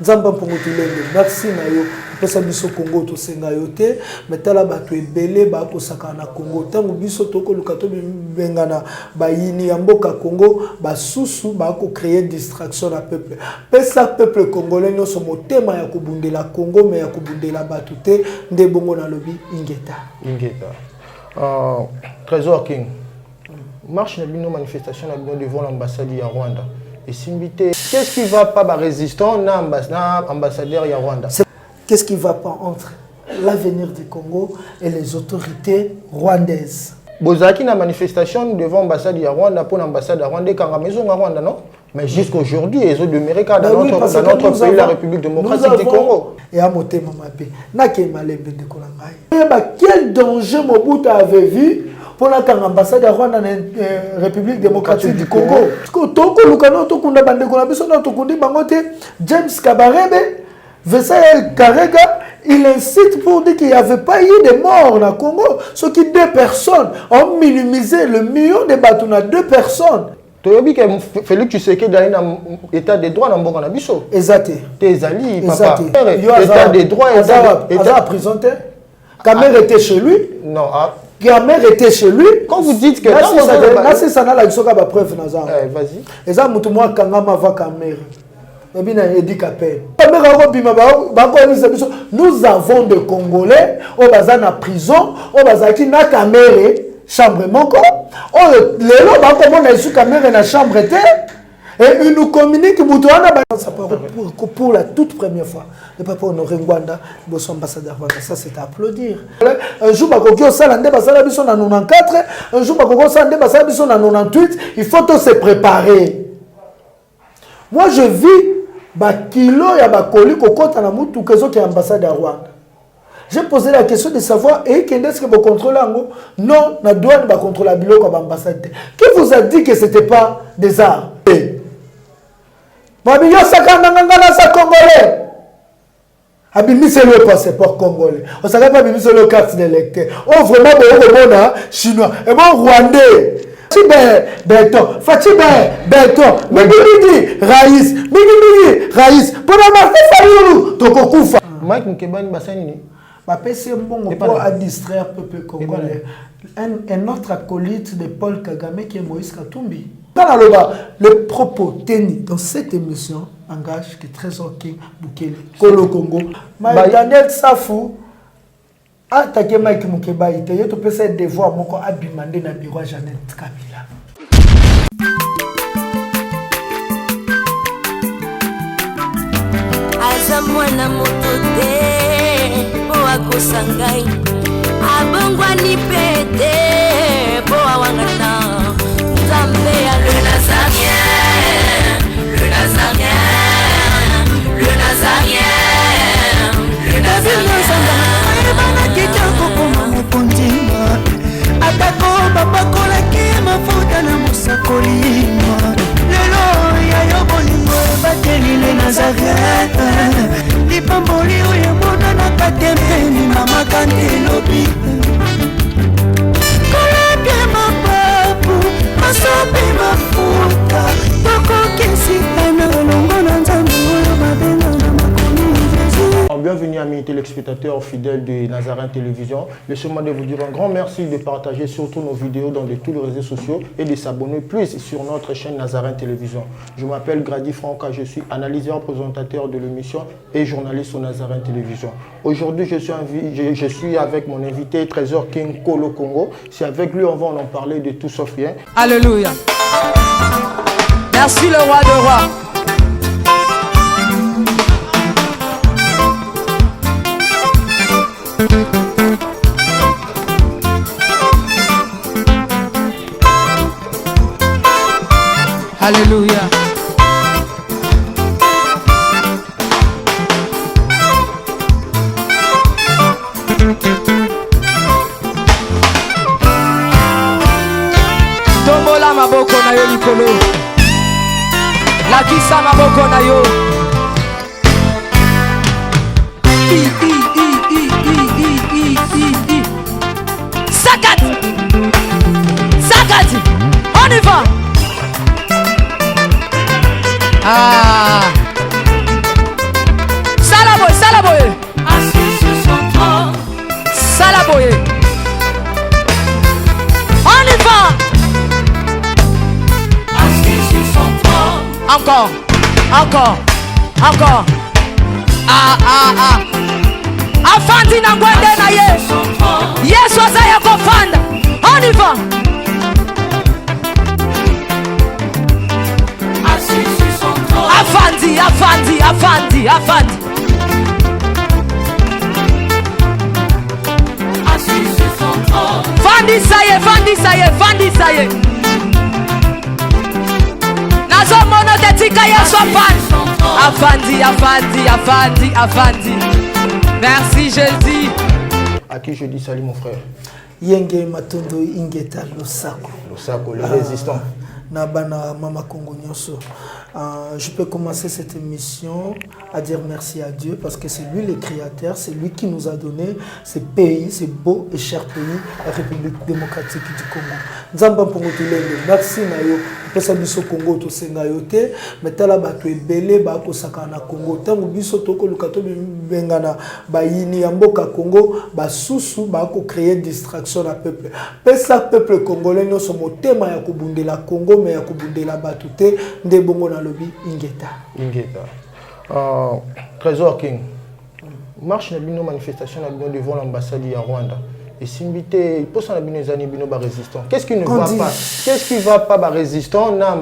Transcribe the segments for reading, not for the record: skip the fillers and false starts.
Nzamba Mpongo Tulenge, merci na yo. Pesa biso Congo to senga yo te, metala bato ebele ba ko sakana Congo. Tango biso toko lukato bengana ba yini ya mboka Congo, ba susu ba ko créer distraction na peuple. Pesa peuple congolais no so motema ya kubundela Congo mais ya kubundela bato te nde bongo na lobi ingeta. Trésor King. Marche na bino manifestation na bino devant l'ambassade ya Rwanda. Et Simbité, qu'est-ce qui va pas résistant na ambassadeur ya Rwanda? Qu'est-ce qui va pas entre l'avenir du Congo et les autorités rwandaises? Bozaki na manifestation devant l'ambassade ya Rwanda pour l'ambassade ya Rwanda quand maison à Rwanda non? Mais jusqu'aujourd'hui, ils ont demeuré dans notre pays, la République démocratique du Congo. Et à Motema Mapé, quel danger Mobutu avait vu pour l'ambassade de Rwanda en République démocratique du Congo? James Kabarebe, Vessael Karega, il incite pour dire qu'il n'y avait pas eu de morts au Congo. Ce qui 2 personnes ont minimisé le million de bateaux à 2 personnes. Tu as dit que Félix Tshisekedi est dans l'état de droit dans le Burkina Faso. Exact. Tes alliés, papa. L'état de droit est en prison. Kamer était chez lui. Non. Kamer était chez lui. Quand vous dites que... C'est ça, la preuve. Vas-y. Et ça, Kangama va Kamer. Nous avons des Congolais au bazar en prison, au bazar qui n'a Kamer. Chambre moko les lots ba comme on a su caméra na chambre et il nous communique pour la toute première fois le papa honoré Ngwanda bosso ambassadeur ça c'est à applaudir. Un jour ba kokio sala nde basala biso na 94, un jour ba kokio sala nde basala biso na 98, il faut tous se préparer. Moi je vis ba kilo ya ba koli kokota na mutu kezo ki ambassade à Rwanda. J'ai posé la question de savoir est-ce que vous contrôlez non, la douane va contrôler la bilo comme ambassade. Qui vous a dit que ce n'était pas des arts? Babio Sakana sa congolais. Abimi c'est le passeport congolais. On ne savait pas abimi c'est le carte d'électeur. Oh vraiment bon chinois et bon rwandais. Fatibé Beton, Migi Raïs, pour la marque Fayulu, Tokokufa. Mike Nkebani Bassani. C'est bon pour distraire le peuple congolais. Un autre acolyte de Paul Kagame qui est Moïse Katumbi. Le propos tenu dans cette émission engage que Trésor King Bukele, Kolo Congo. Daniel Safou, attaqué Mike Mukeba, il y a tout ce devoir moko abimandé dans le bureau Jeannette Kabila. Azamwana motote. Sangai abongwani pete po awangana Nzambe ya le Nazarien le Nazarien le Nazarien le Nazarien bana kitoko koma mukondima atako babakola ke mafuta na musakolima lelo ya yobolingo bateli le Nazarien lipamboli oyo mona na katempeni mama kandelobi kolake mapapu masope mafuta tokokesitana longo na nzambe oyo babenga na makomi Jésus. Bienvenue amis téléspectateurs fidèles de Nazarin Télévision. Laissez-moi de vous dire un grand merci de partager surtout nos vidéos dans tous les réseaux sociaux et de s'abonner plus sur notre chaîne Nazarin Télévision. Je m'appelle Grady Franca, je suis analyseur, présentateur de l'émission et journaliste sur Nazarin Télévision. Aujourd'hui, je suis avec mon invité Trésor King Kolo Congo. C'est avec lui on va en parler de tout sauf rien. Alléluia. Merci le roi de rois. Alléluia. Tombola maboko na yo likolo. Lakisa maboko na yo. Sakat. Sakat. On y va. Ah. encore. Encore. Encore. Ah, ah, ah. Afandi na ngwende na ye. Yesu azaya kofanda. On y va. Afandi, afandi, afandi, afandi. Fandi saye, fandi saye, fandi saye. Nazo mono tetika yesu afandi. Afandi, afandi, afandi, afandi. Merci Jésus. À qui je dis salut mon frère? Yenge Matondo Ingeta Losako. Losako, le résistant. Nabana Mama Congo Nyoso. Je peux commencer cette émission à dire merci à Dieu parce que c'est lui le créateur, c'est lui qui nous a donné ce pays, ce beau et cher pays, la République démocratique du Congo. Nzamba Pongo Tulele, merci Nayo. Pesa biso Congo to senga yote, metala bato ebele ba ko sakana Congo. Tango biso toko lukato bengana ba yini ya mboka Congo, ba susu ba ko créer distraction à peuple. Pesa peuple congolais no so motema ya kubundela Congo mais ya kubundela bato te nde bongo na lobi Ingeta. Ingeta. Trésor King. Marche na bino manifestation na bino devant l'ambassade du Rwanda. Et Simbité, il pose un bino résistant. Qu'est-ce qui ne va pas? Qu'est-ce qui va pas résistant na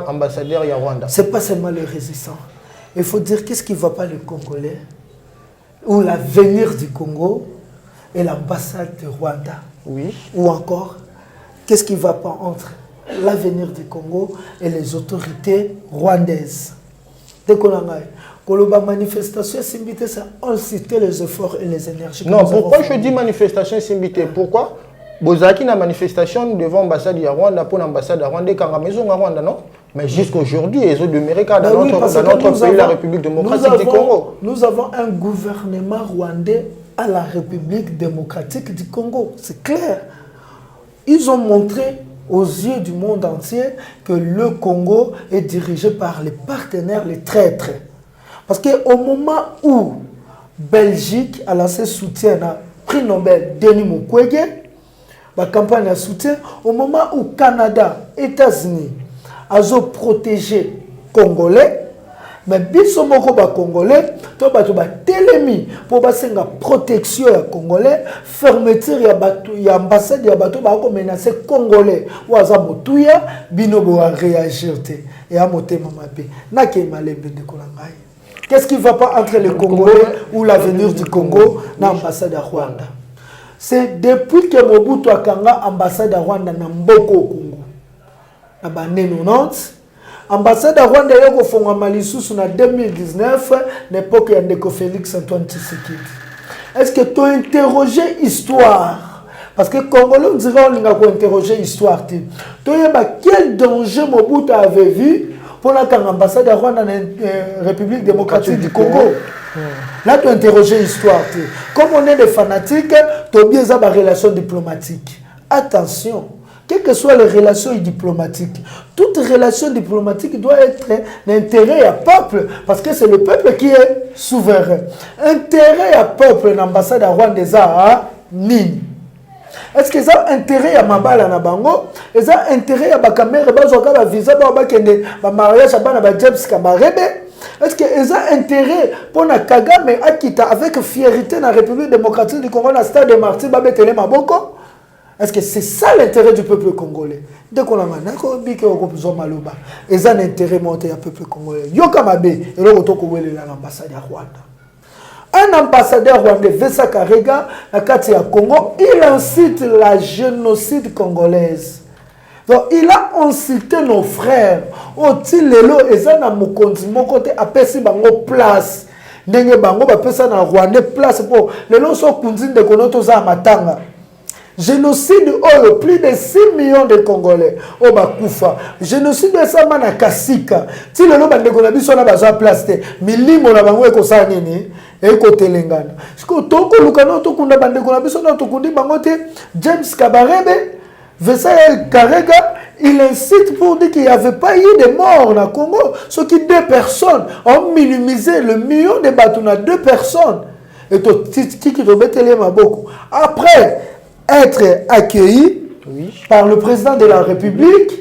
ambassadeur ya Rwanda? C'est pas seulement le résistant. Il faut dire qu'est-ce qui ne va pas le Congolais ou l'avenir du Congo et l'ambassade de Rwanda. Oui. Ou encore, qu'est-ce qui ne va pas entre l'avenir du Congo et les autorités rwandaises. Dès qu'on a la manifestation Simbité, ça a cité les efforts et les énergies. Non, pourquoi je dis manifestation Simbité? Pourquoi Bozaki na manifestation devant l'ambassade de Rwanda pour l'ambassade de Rwanda quand la maison de Rwanda, non? Mais jusqu'aujourd'hui, ils ont demeuré dans notre pays, la République démocratique du Congo. Nous avons un gouvernement rwandais à la République démocratique du Congo. C'est clair. Ils ont montré aux yeux du monde entier que le Congo est dirigé par les partenaires, les traîtres. Parce qu'au moment où Belgique a lancé soutien à prix Nobel Denis Mukwege, la campagne de soutien, au moment où Canada, États-Unis, ont protégé Congolais, mais biso moko ba Congolais, to ba télémi pour ba senga protection ya Congolais, fermeture ya ambassade ya bato ba ko menacer Congolais. Waza motuya bino bo réagir té et a motema mabe. Na ke malembe de kolangai. Qu'est-ce qui ne va pas entre le Congolais ou l'avenir du Congo dans l'ambassade de Rwanda? C'est depuis que Mobutu Akanga ambassade de Rwanda na mboko au Congo. Na bane 90, ambassade de Rwanda yoko fonga malisusu na 2019, l'époque ya ndeko Félix Antoine Tshisekedi. Est-ce que tu as interrogé histoire? Parce que Congolais on dirait on a interrogé histoire. Tu as quel danger Mobutu avait vu pour l'ambassade de Rwanda dans la République démocratique du Congo? Là, tu as interrogé l'histoire. Comme on est des fanatiques, tu as bien des relations diplomatiques. Attention, quelles que soient les relations diplomatiques, toute relation diplomatique doit être l'intérêt à peuple, parce que c'est le peuple qui est souverain. Intérêt à peuple, l'ambassade de Rwanda, à Nini. Est-ce que ça a intérêt à Mabala na bango? Est-ce que ça a intérêt à Bakamere, à visa, à mariage, à James Kabarebe? Est-ce que ça a intérêt pour Kagame Akita avec fierté dans la République démocratique du Congo, dans le stade de Martyr, Babetele Maboko? Est-ce que c'est ça l'intérêt du peuple congolais? Dès qu'on a maloba, et ça l'intérêt monté au peuple congolais. Yokamabe, et là, on a l'ambassade à Rwanda. Un ambassadeur rwandais, Vesa Karega, à Katia Congo, il incite la génocide congolaise. Donc, il a incité nos frères. Oti lelo, ezana mokonzi mokote apesi bango place. Ndenge bango bapesa na Rwanda place pour lelo so kunzine de konoto za matanga. Génocide oyo plus de 6 millions de Congolais au bakufa. Génocide ça na Kasika. Ti lelo bandeko na biso na bazwa place te. Milimo na bango ekosa nini? Ekotelengana. Siko toko lukana to kunda bandeko na biso na to kundi bango te. James Kabarebe, Vesa Karega, il incite pour dire qu'il n'y avait pas eu de morts au Congo. Ce qui 2 personnes ont minimisé le million de bateaux à 2 personnes. Et tout après être accueilli par le président de la République,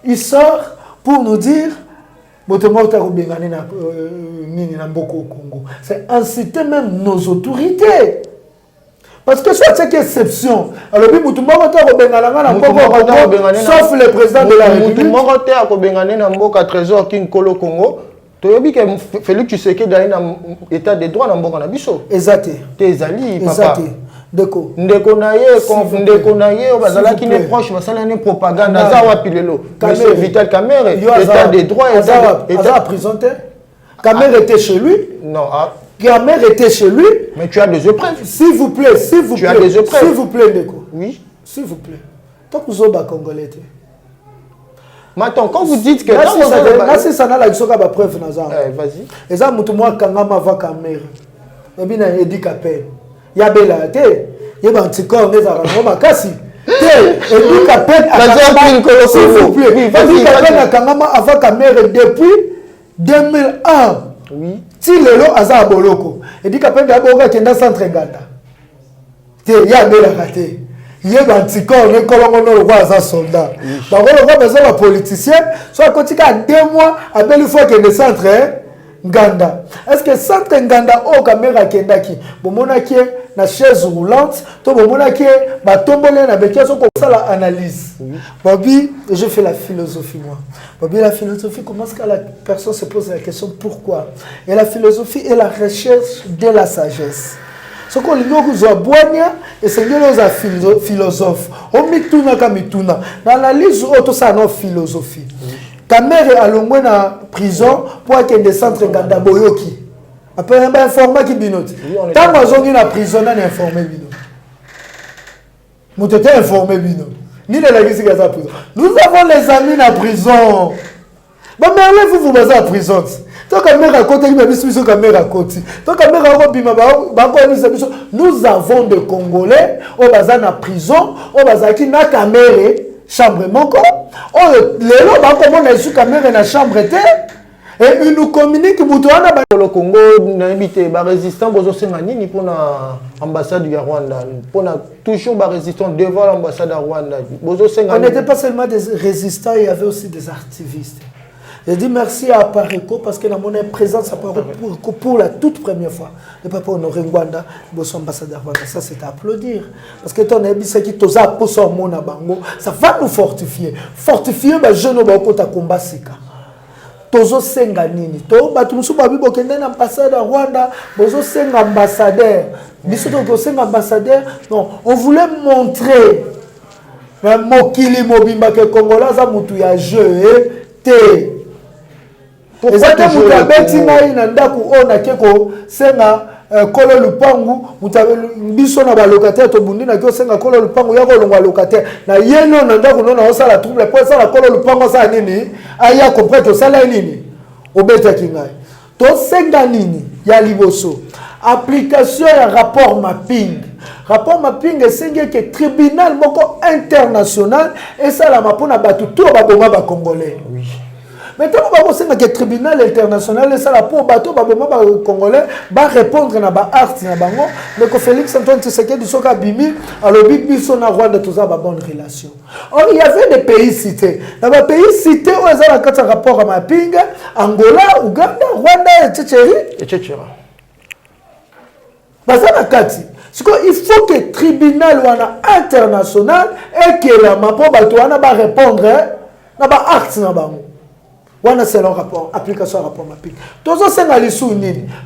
il sort pour nous dire C'est inciter même nos autorités. Parce que c'est une exception. Alors, sauf le président de la République. Félix Tshisekedi dans un état de droit dans le biso. Exact. Tes alliés, papa. D'accord. Ndeko naye bazala qui n'est proche basala une propagande azawa pilelo. Monsieur Vital Kamerhe, état de droit état prison. Kamerhe était chez lui. Non, Kamerhe était chez lui. Mais tu as des preuves. S'il vous plaît, s'il vous plaît. Tu as des preuves. S'il vous plaît, Ndeko. Oui. S'il vous plaît. Tant que vous êtes congolais. Maintenant, quand vous dites que... Là, c'est ça, la preuve. Vas-y. Et ça, moi, quand je vais caméra, je vais dire qu'il y a bella, il y a un petit corps, il y a un petit s'il vous plaît. Avant caméra depuis 2001. Oui. Si le lot a boloko. Et dit qu'il y a un centre Ganda. Il y a bella raté. Il y a un petit corps, il y a un soldat. Par contre, on va besoin d'un politicien. Soit quand il y a 2 mois, après une fois qu'il y a un centre Nganda. Est-ce que centre Nganda au caméra Kendaki, bomonaki na chaise roulante, to bomonaki ba tombole na bekiaso comme ça la analyse. Bobby, je fais la philosophie moi. Bobby, la philosophie, comment est-ce que la personne se pose la question pourquoi? Et la philosophie est la recherche de la sagesse. Ce qu'on dit que boania et c'est nos philosophes. On mituna kamituna. L'analyse auto ça non philosophie. Kamerhe a l'ongwe na prison pour qu'il des centres Nganda boyoki. Après on va informer qui binote. Tant qu'on est na prison on est informé binote. Nous t'étais informé binote. Ni de la guise qui est prison. Nous avons les amis na prison. Bon mais vous basez à prison. Tant caméra côté il biso caméra côté. Tant caméra robima ba ko nous avons des Congolais au bazar na prison, au bazar qui na caméra chambre moko. Oh les lots ba ko mona isu caméra na chambre té et ils nous communiquent mutuana ba le Congo na invité ba résistant bozo senga nini pour na ambassade du Rwanda pour na toujours ba résistant devant l'ambassade de Rwanda bozo senga. On n'était pas seulement des résistants, il y avait aussi des activistes. Je dis merci à Pareco parce que dans mon présence pour la toute première fois. Le papa honoré Rwanda, son ambassadeur Rwanda, ça c'est à applaudir. Parce que ton ami, c'est qui toza pour son mon abango, ça va nous fortifier. Fortifier les jeunes au ta combat sika. Tozo senga nini. To batumusu babi bokende na ambassadeur Rwanda, bozo senga ambassadeur. Biso to senga ambassadeur. Non, on voulait montrer un mokili mobimba que Congolais za mutu ya jeu té. Pourquoi tu veux beti ngai na ndaku ona keko senga kolo lupangu biso na ba locataire to bundi na ko senga kolo lupangu ya ko longwa locataire na yeno na ndaku nona osala trouble pour ça la kolo lupangu sa nini aya comprendre sala nini obeta kingai to senga nini ya liboso application ya rapport mapping. Rapport mapping est que tribunal moko international et ça la mapona batu tout ba bonga ba congolais. Oui. Maintenant, on va que le tribunal international et ça la pour bateau congolais va répondre à ba art na bango mais que Félix Antoine Tshisekedi soka bimi alors big son a Rwanda tout ça ba bonne relation. Or il y avait des pays cités. Dans les pays cités où ils ont un rapport à mapping Angola, Ouganda, Rwanda et etc. Bazana kati. Il faut que le tribunal international et que la mapo bateau va répondre à ba art na bango. C'est le rapport, application rapport mapping. Tous ces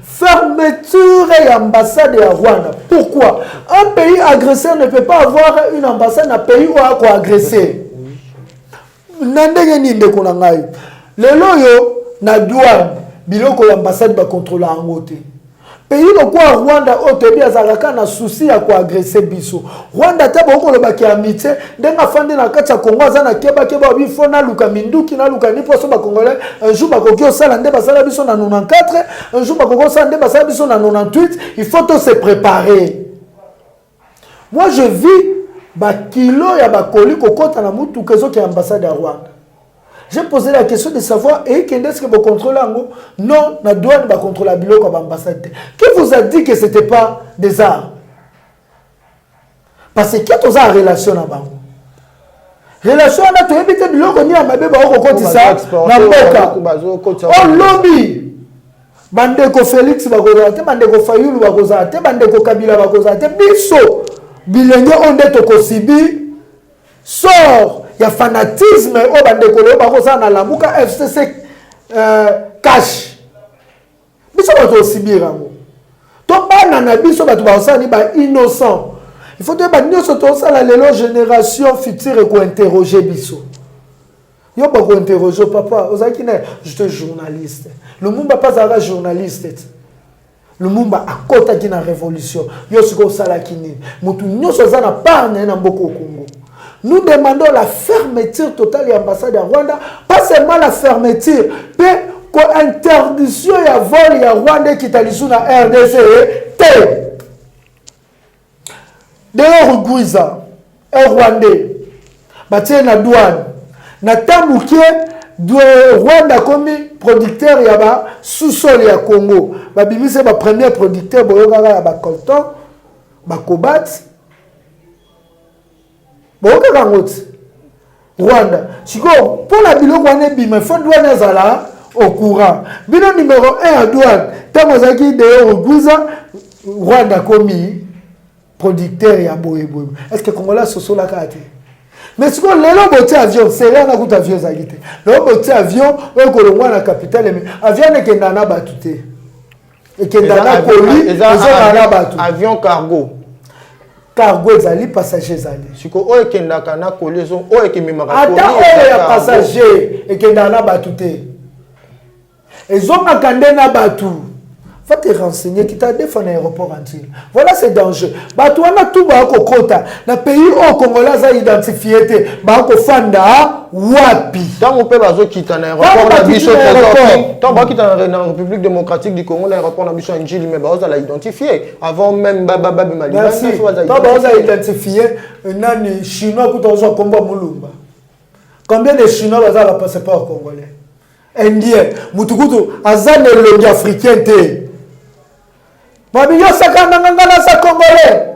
fermeture et ambassade à Rwanda. Pourquoi? Un pays agresseur ne peut pas avoir une ambassade dans un pays où il a agressé. Le loyo na douane, biloko l'ambassade va contrôler en côté. Pays le quoi Rwanda otebi azalaka na souci ya ko agresser biso. Rwanda ta boko le baki amitié ndenga fande na kati ya Congo azana keba bifo na luka minduki na luka ni poso ba congolais un jour ba kokio sala nde basala biso na 94 un jour ba kokio sala nde basala biso na 98 il faut tout se préparer. Moi je vis ba kilo ya ba koli kokota na mutu kezo ki ambassade ya Rwanda. J'ai posé la question de savoir et qu'est-ce que vous contrôlez en gros? Non, la douane va contrôler la bilo comme ambassade. Qui vous a dit que ce n'était pas des arts? Parce que quand on a en relation à Bango, relation wana toyebi te biloko nini ya mabe bakokotisa na mboka olobi bandeko Félix bakozala te bandeko Fayulu bakozala te bandeko Kabila bakozala te biso bilenge oyo nde tokosibi sort ya fanatisme oyo bandeko leo bakozala na lamuka FCC cash biso bato osibira yango to bana na biso bato bakosala ni ba innocent. Il faut que la génération future ko interroger biso. Yo pas ko interroger papa, je suis journaliste. Le monde pas ça journaliste. Le monde a kota qui na révolution. Yo siko sala kini. Mutu nyoso za na parne na mboko Congo. Nous demandons la fermeture totale de l'ambassade de Rwanda, pas seulement la fermeture, mais l'interdiction ya vol ya Rwanda qui t'a lisou na RDC te. D'ailleurs, Rugwiza, un Rwandais, batie na douane, na tambukie, Rwanda comme producteur yaba sous-sol ya Congo. Babimi c'est ma premier producteur boyoga ya ba colton, ba kobat. Boyoga ngoti. Rwanda. Siko pour la biloko wana bima, faut douane zala au courant. Bino numéro 1 à douane, tamozaki de Rugwiza, Rwanda komi producteur ya boye boye. Est-ce que Congolais soso la carte? Mais ce qu'on lelo boté avion, c'est là na kuta avion zagite. Le boté avion, on ko le na capitale mais avion ne kenda na batute. Et kenda na poli, na batu. Avion cargo. Cargo ezali passager ezali. Siko o kenda kana collaison, o ekimimaka poli. Ata o ya passager et kenda na batute. Ezonga kande na batu. Va te renseigner qui t'a défendu l'aéroport entier. Voilà c'est dangereux. Bato wana tout ba ko kota na pays au Congolais za identifié te ba ko fanda wapi. Tant on peut bazo kita na aéroport na biso trésor. Tant ba kita na République démocratique du Congo na aéroport na biso Njili mais ba za identifier avant même baba Mali. Merci. Tant ba za identifier nani chinois ko tozo komba mulumba. Combien de chinois baza la passeport congolais? Indien, mutukutu azane longi africain te. Mabi yo sakana ngana sa congolais.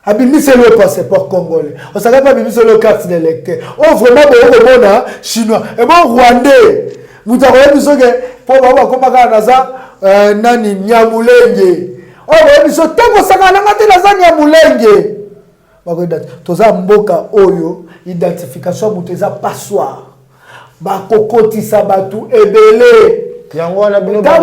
Abimi c'est le passeport congolais. On savait pas abimi c'est le carte d'électeur. Oh vraiment bon mona chinois. Et bon rwandais. Mutakoye biso ke po baba komaka naza nani nyamulenge. Oh biso tango sakana ngate naza nyamulenge. Bakoda toza mboka oyo identification muteza passoire. Bakokotisa batu ebele. Yango wana bino ba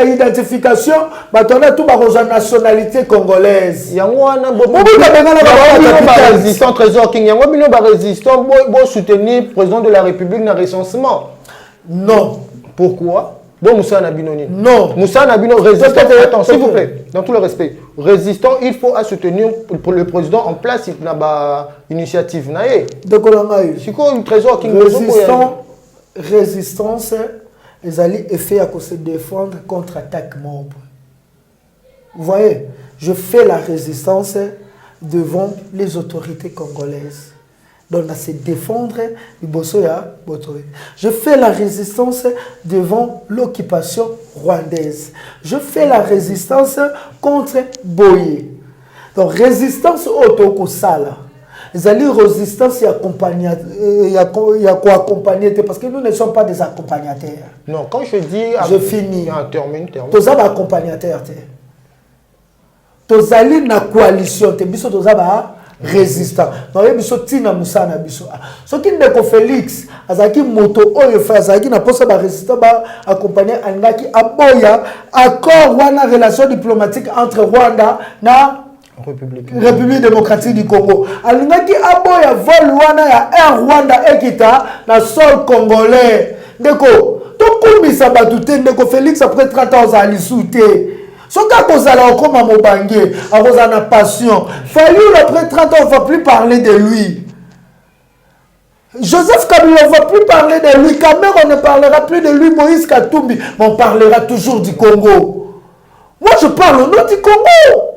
identification batona tout ba nationalité congolaise. Yango wana ba résistant trésor king yango bino ba résistant bo soutenir président de la République na recensement. Non. Pourquoi? Bon Moussa Nabinoni. Non. Moussa Nabino résistant. Attends, s'il vous plaît, dans tout le respect. Résistant, il faut à soutenir pour le président en place il n'a pas initiative naé. De Kolongaï. C'est quoi le trésor king résistance les alliés effet à se défendre contre attaque membre. Vous voyez, je fais la résistance devant les autorités congolaises. Donc, à se défendre, je fais la résistance devant l'occupation rwandaise. Je fais la résistance contre Boye. Donc, résistance autokosala. Les alliés résistance et accompagnateurs, parce que nous ne sommes pas des accompagnateurs. Non, quand je dis... Je finis. Termine. Tous les accompagnateurs. Tous alliés na coalition, tous les résistants. Non, il y a Tina Moussa na biso. Ce qui est Félix, azaki moto oyo fa azaki na posa ba résistant ba accompagner angaki aboya accord wana relation diplomatique entre Rwanda na République démocratique du Congo. Alingaki aboya vol wana ya Air Rwanda ekita na sol congolais. Ndeko, to kumisa batute ndeko Félix après 30 ans à l'issouté. Son cas kozala okoma mobange, akoza na passion. Fallu après 30 ans on va plus parler de lui. Joseph Kabila on va plus parler de lui. Cameroun on ne parlera plus de lui. Moïse Katumbi, mais on parlera toujours du Congo. Moi je parle au nom du Congo.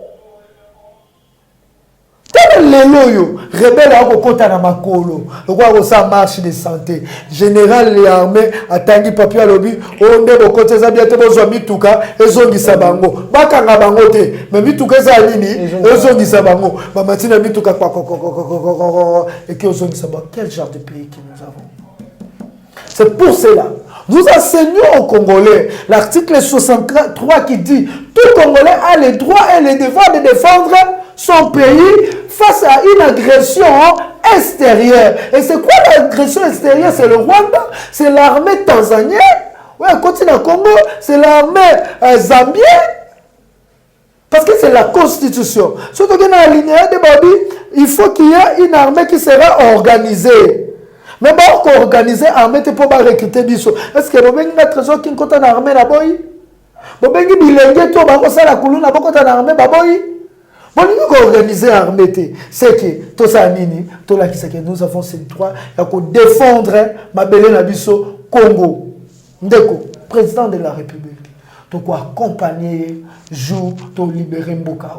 tel leloyo rebelle a kokota na makolo lokwa ça marche de santé général les armées atangi papier à lobby onde bokote za biate bozwa mituka ezongisa bango bakanga bango te mais mituka za nini ezongisa bango bamatina mituka kwa et qui ezongisa bango. Quel genre de pays que nous avons? C'est pour cela nous enseignons aux Congolais l'article 63 qui dit tout Congolais a le droit et le devoir de défendre son pays face à une agression extérieure. Et c'est quoi l'agression extérieure? C'est le Rwanda, c'est l'armée tanzanienne, ouais, continent Congo, c'est l'armée zambienne. Parce que c'est la constitution. Surtout que dans la lignée de Babi, il faut qu'il y ait une armée qui sera organisée. Mais bon, qu'on organise l'armée pour recruter biso. Est-ce que vous avez un trésor qui est en armée là-bas? Vous avez un bilingue qui est en armée là-bas? Bon, nous avons organisé l'armée. C'est que tout ça, nous avons ce droit de défendre Mabele Nabiso Congo. Ndeko, président de la République. Donc, accompagner, jouer, pour libérer Mboka.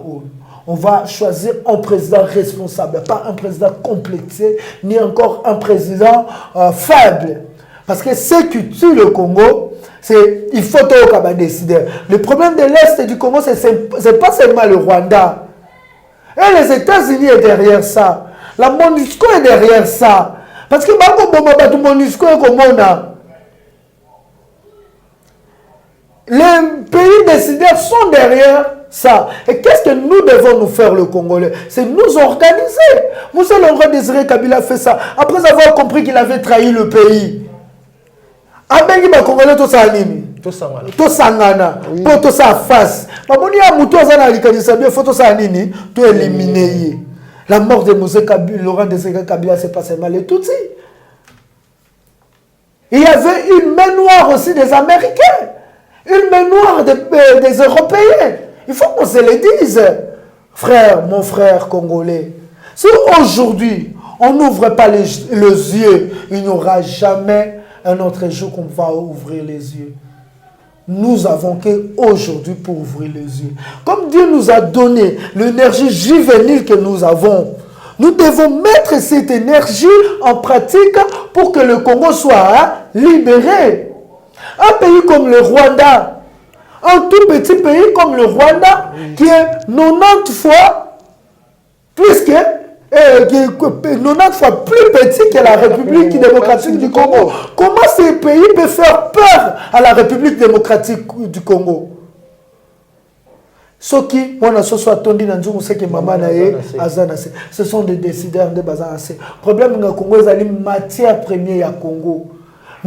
On va choisir un président responsable, pas un président complété, ni encore un président faible. Parce que ce qui tue le Congo, c'est il faut tout décider. Le problème de l'Est du Congo, c'est pas seulement le Rwanda. Et les États-Unis sont derrière ça. La MONUSCO est derrière ça. Parce que la MONUSCO est comme on. Les pays décideurs sont derrière ça. Et qu'est-ce que nous devons nous faire, le Congolais? C'est nous organiser. Moussa Laurent Désiré Kabila fait ça. Après avoir compris qu'il avait trahi le pays. Abengi ba Congolais to sa nini? To sangana. Pour to sa face. Baboni ya muto azana likanisa bien photo sa nini? To éliminer. La mort de Moussa Laurent Désiré Kabila c'est pas seulement les Tutsis. Il y avait une main noire aussi des Américains. Une main noire des Européens. Il faut qu'on se le dise. Frère, mon frère congolais, si aujourd'hui on n'ouvre pas les yeux, il n'y aura jamais un autre jour qu'on va ouvrir les yeux. Nous avons qu'aujourd'hui pour ouvrir les yeux. Comme Dieu nous a donné l'énergie juvénile que nous avons, nous devons mettre cette énergie en pratique pour que le Congo soit libéré. Un pays comme le Rwanda, un tout petit pays comme le Rwanda, qui est 90 fois plus que 90 fois plus petit que la République démocratique du Congo. Comment ce pays peut faire peur à la République démocratique du Congo? Ce qui, ce sont des décideurs de Bazanase. Le problème du Congo, c'est la matière première du Congo.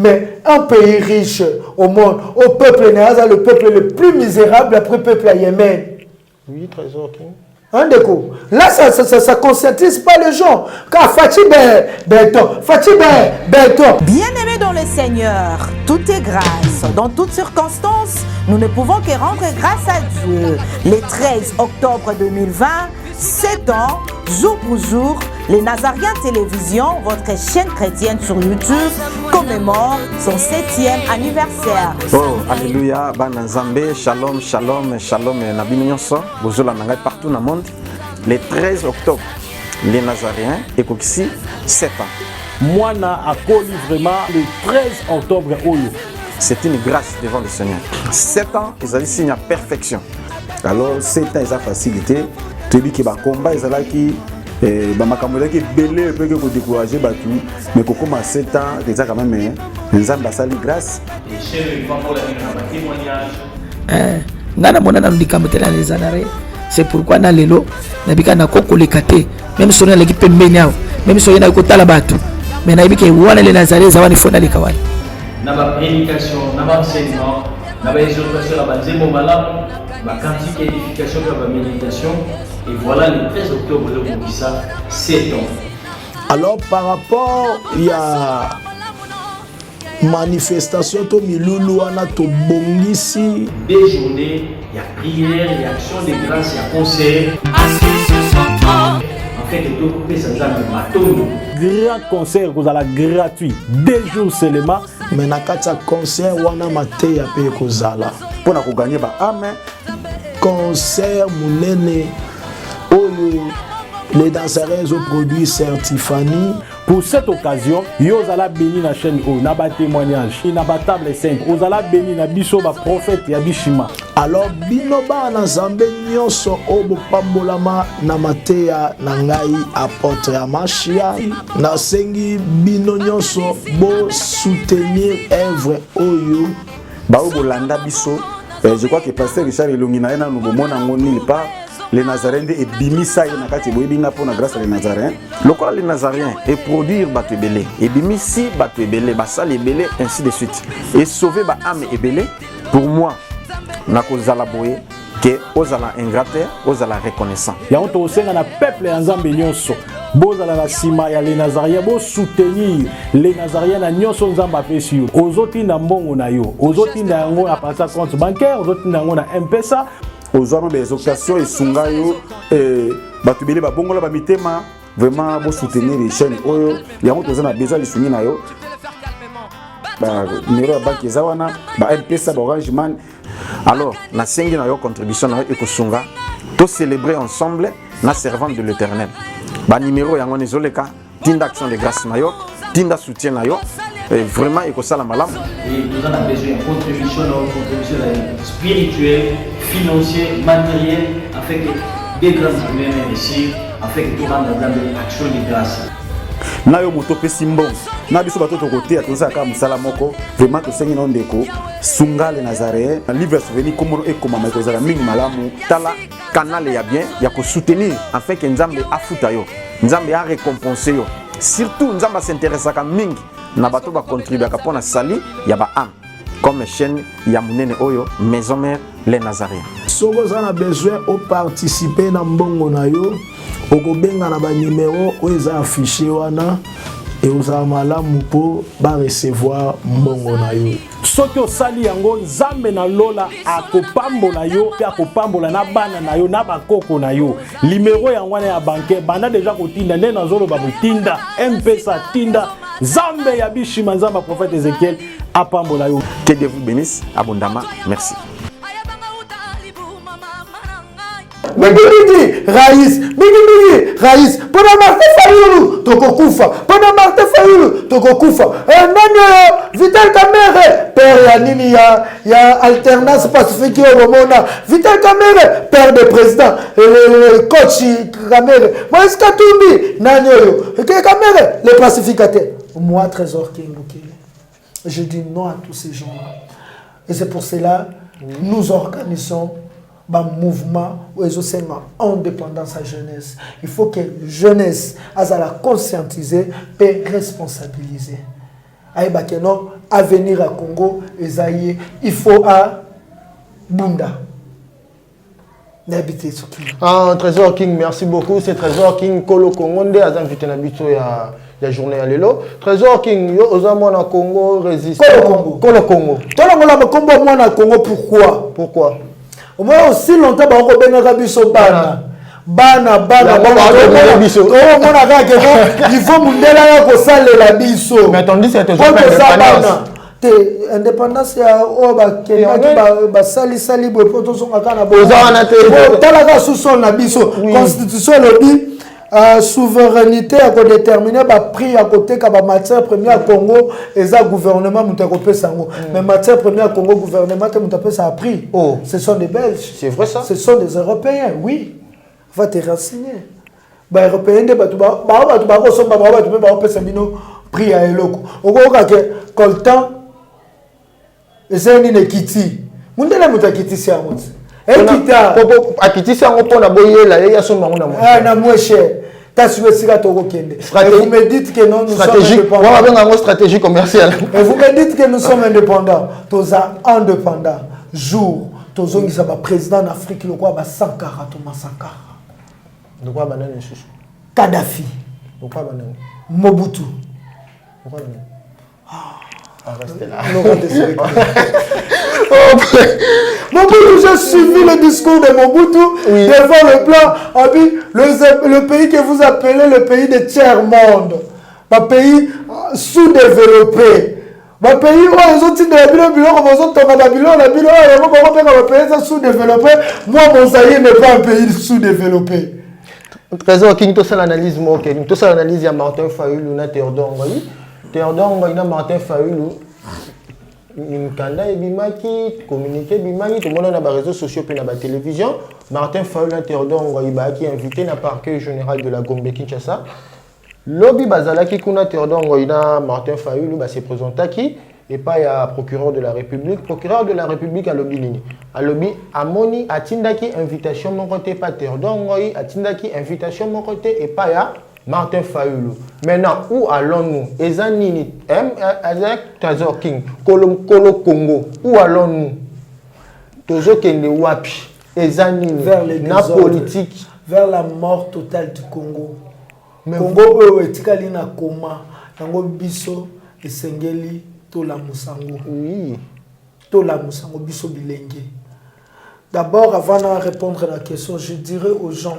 Mais un pays riche au monde, au peuple néaza, le peuple le plus misérable après le peuple à Yémen. Oui, trésor. Hein, déco. Là, ça ne conscientise pas les gens. Car Bien-aimés dans le Seigneur, tout est grâce. Dans toutes circonstances, nous ne pouvons que rendre grâce à Dieu. Le 13 octobre 2020, 7 ans, jour pour jour, les Nazariens Télévision, votre chaîne chrétienne sur YouTube, commémore son 7e anniversaire. Oh, alléluia, Banazambe, shalom, shalom, shalom, Nabi Nyonso, Bozola Nangai partout dans le monde. Le 13 octobre, les Nazariens, Ekokisi, 7 ans. Moi, na accueilli vraiment le 13 octobre. C'est une grâce devant le Seigneur. 7 ans, ils ont signé à perfection. Alors, 7 ans, ils ont facilité. Tu dis que le combat, ils ont qui bamakambolaki belé peut que décourager batu mais qu'on commence 7 ans déjà quand même nzamba sali grâce ngana mona na likambo tela les anare c'est pourquoi na lelo na bika na kokoleka te même si on a l'équipe pembeni yao même si on a kotala batu mais na bika wana les nazaré zawani fona likawali na ba prédication na ba enseignement na ba exhortation na ba nzembo malamu ba cantique édification na ba méditation. Et voilà le 13 octobre de Bokissa, 7 ans. Alors par rapport, il y a manifestation to milulu ana to bongisi. Des journées, il y a prière, il y a action de grâce, il y a concert. En fait, il y a grand concert vous allez gratuit, 2 jours seulement. Mais na kati concert wana mateya pe kozala. Pour na ko gagner ba amen. Concert munene. Les Nazaréens ont produit Certifani. Pour cette occasion, Yozala béni na chaîne O, na ba témoignage, na ba table 5, Ozala béni na biso ba prophète ya bishima. Alors binoba na Nzambe nyonso obo pambolama na mateya na ngai apôtre Amashia na sengi bino nyonso bo soutenir œuvre oyo ba obolanda biso. Je crois que pasteur Richard Elongina na nous bomona ngoni pas les Nazaréens et bimisa na kati boyebinga pona grâce à les Nazaréens. Lokola les Nazaréens et produire bato ebele et bimisi bato ebele basali ebele ainsi de suite et sauver ba âme ebele. Pour moi na kozala boye que ozala ingrate ozala reconnaissant. Ya onto osenga na peuple ya Nzambe nyonso bozala na sima ya les Nazaréens bo soutenir les Nazaréens na nyonso Nzambe apesi yo ozotinda mbongo na yo ozotinda yango à partir compte bancaire ozotinda yango na M-Pesa aux hommes des occasions et sungayo bato ebele ba bongola ba mitema vraiment bo soutenir les chaînes oyo ya moto za na besoin de sungi na yo ba numéro ya banque ezawana ba M-Pesa ba Orange Man. Alors na sengi na yo contribution na yo ekosunga to célébrer ensemble na servante de l'Éternel ba numéro yango nezoleka tinda action de grâce na yo tinda soutien na yo vraiment ekosala malamu et nous en avons besoin de contribution spirituelle, financière, matérielle afin que des grands humains réussissent afin que tout le monde ait une action de grâce. Na yo moto pesi mbongo na biso bato to côté atoza ka musala moko vraiment to sengi non ndeko sunga les Nazaréens livre souvenir comme et comme ma kozala mingi malamu tala canal ya bien ya ko soutenir afin que Nzambe afuta yo Nzambe a récompenser yo surtout Nzambe s'intéresse ka mingi na bato ba contribuer ka pona sali ya ba âme comme chaîne ya munene oyo maison mère les Nazaréens. Soko za na besoin au participer na mbongo na yo okobenga na ba numéro oyo eza affiché wana et ozala malamu po ba recevoir mbongo na yo. Soki osali yango Nzambe na lola akopambola yo pe akopambola na bana na yo na bakoko na yo. Numéro yango wana ya bancaire banda déjà kotinda nde nazoloba botinda M-Pesa tinda Nzambe ya bishima Nzamba prophète Ézéchiel apambola yo. Que Dieu vous bénisse abondamment. Merci. Bigi Raïs, Bigi Raïs, pendant Martin Fayoulou, Tokokufa, pendant Martin Fayoulou, Tokokufa, Nani, Vital Kamere, père Yanini, il y a alternance pacifique au Romona, Vital Kamere, père de président, le coach Kamere, Moïse Katumbi, Nani, Kamere, le pacificateur. Moi, Trésor King, je dis non à tous ces gens-là. Et c'est pour cela nous organisons un mouvement où ils ont indépendance à jeunesse. Il faut que la jeunesse la conscientiser et responsabiliser. À venir à Congo, il faut à Bunda. Trésor King, merci beaucoup. C'est Trésor King Kolo Congo. On a invité la journée à l'élo. Trésor King, yo ozamo na Congo résiste. Kolo Congo. Pourquoi? Pourquoi? Au moins aussi longtemps on benga biso bana. Bana il faut mundela ya ko salela biso. Mais on dit c'est toujours indépendance. Indépendance ya o ba kenya ba sali sali bo poto songa kana bo. Talaka sous son abiso. Constitution le dit souveraineté à déterminer ba prix à côté ka ba matière première Congo et ça gouvernement mutakopé sango mais matière première Congo gouvernement que mutapé ça a prix. Oh, ce sont des Belges. C'est vrai ça? Ce sont des Européens, oui. Va te renseigner. Ba Européens de batu ba ko somba ba batu ba pesa bino prix à eloko. Okoka ke koltan ezeni ne kiti. Mundela mutakiti sia mutsi. Akiti sango pona boyela ya somba ngona mo. Ah na moins cher. Vous me dites que non, nous sommes indépendants. Stratégie commerciale. Et vous me dites que nous sommes indépendants. Tous indépendants. Jour, tous les président d'Afrique, le quoi Sankara, Thomas Sankara. Le quoi banane Kadhafi. Le quoi banane Mobutu. Le quoi banane restez là. Mobutu, j'ai suivi le discours de Mobutu devant le plan. Le pays que vous appelez le pays de tiers-monde, un pays sous-développé, un pays où les autres de la pays sous-développé. Moi, mon Zaïre n'est pas un pays sous-développé. Trésor King, tout ça l'analyse, tout ça l'analyse, il y a Martin Fayulu, il y a Théodore Ngoyi. Théodore Ngoyi, il y a Martin Fayulu. Nkanda et Bimaki, communiqué Bimaki, tout le monde a des réseaux sociaux et la télévision. Martin Fayulu, Théodore Ngoyi, qui est invité dans le parquet général de la Gombe Kinshasa. Lobby Bazalaki, Kuna Théodore Ngoyi, Martin Fayulu, s'est présenté qui et pas il y a procureur de la République. Procureur de la République à lobby ligne. À lobby Amoni, à Tindaki, invitation mon côté, pas Théodore Ngoyi, à Tindaki, invitation mon côté et pas il y a Martin Fayulu. Maintenant, où allons-nous? Ezanini, avec Trésor King, Kolo Congo, où allons-nous? Tozo Kende Wapi, Ezanini, vers les na politique. Vers la mort totale du Congo. Mais Congo, etikali na koma, nango biso, esengeli, to la musango. Oui. To la musango, biso bilenge. D'abord, avant de répondre à la question, je dirais aux gens,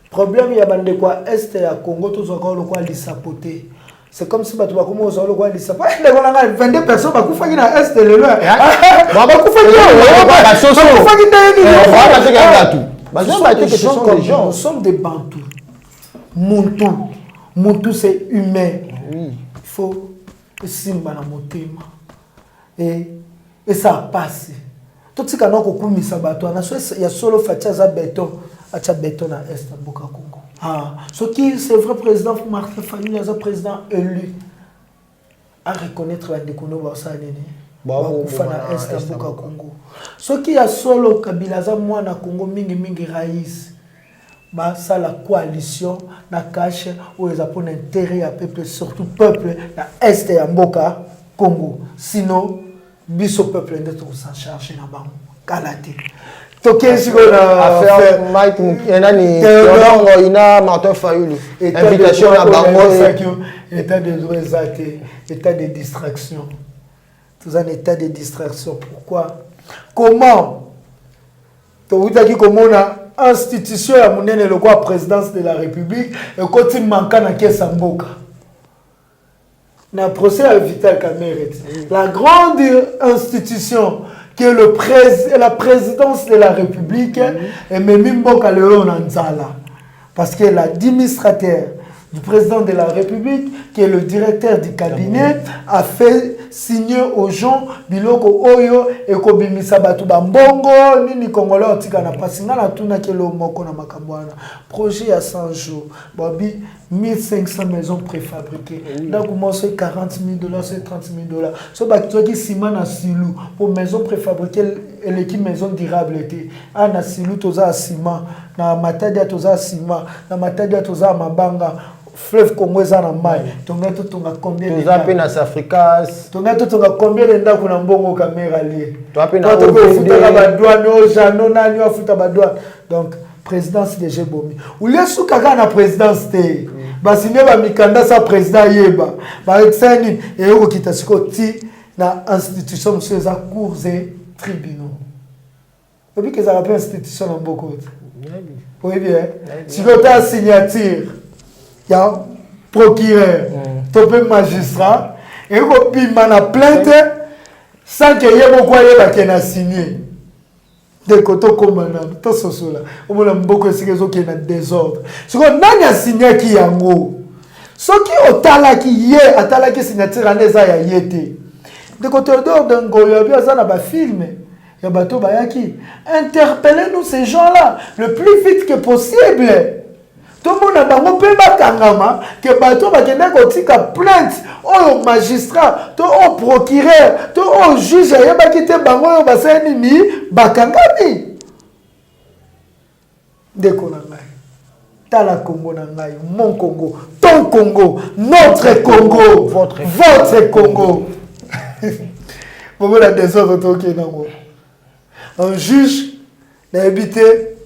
problème il y a bande quoi est et à Congo tous encore le quoi lisapoté. C'est comme si tu vas comment on le quoi lisapoté. Les gens 22 personnes va couper na est le loin. Va couper nous sommes des bantous. Muntu c'est humain. Il faut simba na motema. Et ça passe. Tout ce qu'on a compris ça bateau, il y a solo fatia za béton. Acha béton à est à Boka Congo. Ah, ce qui c'est vrai président Martin Fayulu, le président élu à reconnaître la décono ça nene. Bon, fana est à Boka Congo. Ce qui a solo Kabila za mwana Congo mingi raïs. Bah ça la coalition na cache où ils apprennent intérêt à peuple surtout peuple na est à Boka Congo. Sinon biso peuple d'être s'en charger na bango. Kalate. Affaire Mike Ina Martin Fayulu. Invitation à Bango. État de droit, état de distraction. Tout un état de distraction. Pourquoi? Comment? Comment on a institution à mon le quoi présidence de la République et quand il manque à Kessamboka. Na procès à Vital Kameret. La grande institution qui est la présidence de la République et même Mboka Léon Nzala. Parce que l'administrateur du président de la République, qui est le directeur du cabinet, a fait signer aux gens biloko oyo et kobimisa batu bambongo nini congolais otika na pasinga na tuna kelo moko na makambwana projet à 100 jours babi 1500 maisons préfabriquées donc commencer 40 000 $, c'est 30 000 $. So ba qui ciment na silou pour maison préfabriquée et l'équipe maison durable était na silou toza ciment na matadi toza ciment na matadi toza mabanga fleuve Congo za na mai tonga combien de temps na Africas tonga combien de ndako na mbongo caméra lié to apena futa ba douane o jano nani wa futa ba douane donc présidence de Jebomi ou les soukaka na présidence té basi ne ba mikanda sa président yeba ba exani et oko kitasiko ti na institution monsieur za cours et tribunaux et puis que ça rappelle institution en beaucoup oui bien si tu as signature il y a procureur, topé magistrat, et il y a une plainte sans qu'il y ait beaucoup de signé. Des côtés comme un tout cela. On a beaucoup de choses qui sont désordre. Ce qu'on a signé qui est en haut. Ce qui est au qui est, à tala qui signature en les a yété. Des côtés d'ordre, il y a bien un film. Il y a bateau bayaki. Interpellez-nous ces gens-là le plus vite que possible. Tout le monde a bango pemba kangama que bateau bakenda kotika plainte au magistrat to au procureur to au juge ya bakite bango yo basani ni bakangami deko na ngai tala Congo na ngai mon Congo ton Congo notre Congo votre Congo bon la désordre toke nango un juge n'a habité